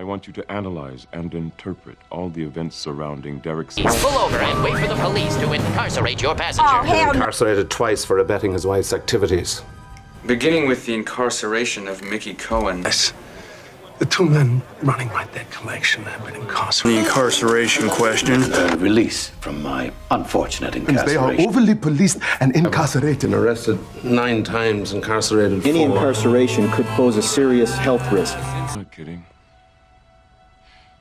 I want you to analyze and interpret all the events surrounding Derek's... Pull over and wait for the police to incarcerate your passenger. Oh, hell no. Incarcerated twice for abetting his wife's activities. Beginning with the incarceration of Mickey Cohen. Yes. The two men running my debt collection have been incarcerated. The incarceration question. Release from my unfortunate incarceration. They are overly policed and incarcerated. Been arrested 9 times, incarcerated 4. Any incarceration could pose a serious health risk. I'm not kidding.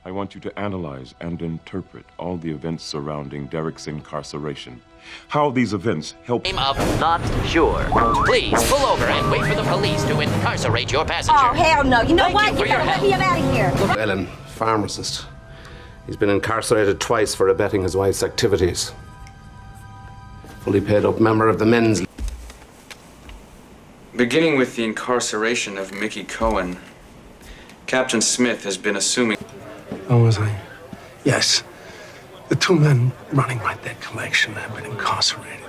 I want you to analyze and interpret all the events surrounding Derek's incarceration. How these events help... Name of not sure. Please pull over and wait for the police to incarcerate your passenger. Oh, hell no. You know what? You for your let me get out of here. Ellen, pharmacist. He's been incarcerated twice for abetting his wife's activities. Fully paid up member of the men's... Beginning with the incarceration of Mickey Cohen, Captain Smith has been assuming... Oh, was I? Yes. The two men running my debt collection have been incarcerated.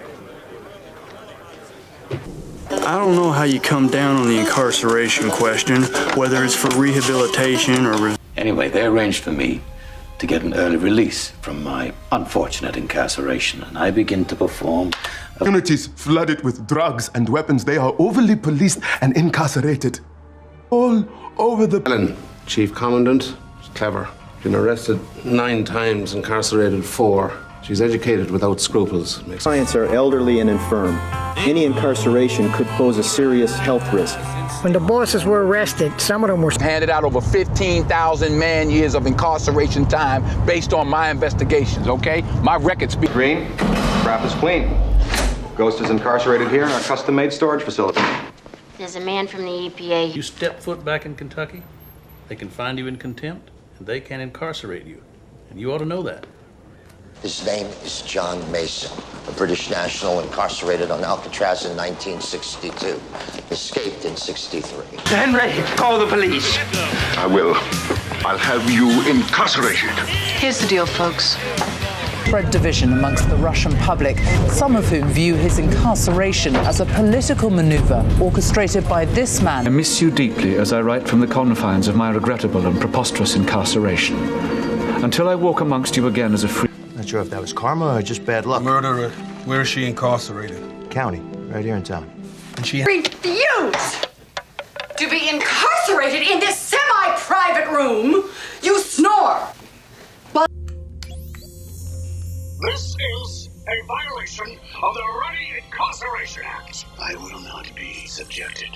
I don't know how you come down on the incarceration question, whether it's for rehabilitation or... Anyway, they arranged for me to get an early release from my unfortunate incarceration, and I begin to perform... Communities flooded with drugs and weapons. They are overly policed and incarcerated. All over the... Ellen, Chief Commandant, she's clever. Been arrested 9 times, incarcerated 4. She's educated without scruples. Clients are elderly and infirm. Any incarceration could pose a serious health risk. When the bosses were arrested, some of them were handed out over 15,000 man-years of incarceration time based on my investigations, okay? My record speaks. Green, crap is clean. Ghost is incarcerated here in our custom-made storage facility. There's a man from the EPA. You step foot back in Kentucky, they can find you in contempt, and they can incarcerate you. And you ought to know that. His name is John Mason, a British national incarcerated on Alcatraz in 1962. Escaped in 63. Henry, call the police. I will. I'll have you incarcerated. Here's the deal, folks. Spread division amongst the Russian public, some of whom view his incarceration as a political maneuver orchestrated by this man. I miss you deeply as I write from the confines of my regrettable and preposterous incarceration. Until I walk amongst you again as a free... Not sure if that was karma or just bad luck. Murderer. Where is she incarcerated? County, right here in town. And she refuse to be incarcerated in this semi-private room. You snore. This is a violation of the Ready Incarceration Act. I will not be subjected.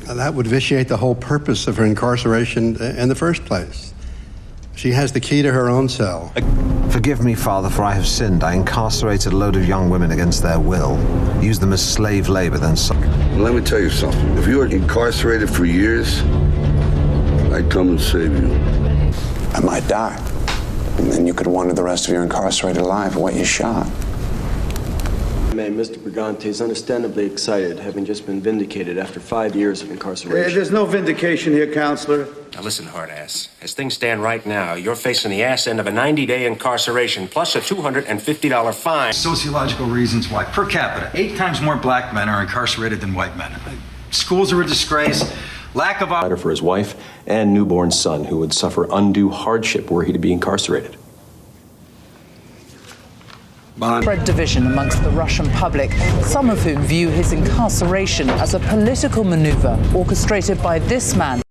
That would vitiate the whole purpose of her incarceration in the first place. She has the key to her own cell. Forgive me, Father, for I have sinned. I incarcerated a load of young women against their will, used them as slave labor, then... Let me tell you something. If you were incarcerated for years, I'd come and save you. I might die. And then you could wonder the rest of your incarcerated life what you shot. Mr. Brigante is understandably excited, having just been vindicated after 5 years of incarceration. There's no vindication here, counselor. Now listen, hard-ass. As things stand right now, you're facing the ass end of a 90-day incarceration plus a $250 fine. Sociological reasons why, per capita, 8 times more black men are incarcerated than white men. Schools are a disgrace. Lack of... for his wife and newborn son who would suffer undue hardship were he to be incarcerated. Spread division amongst the Russian public, some of whom view his incarceration as a political maneuver orchestrated by this man.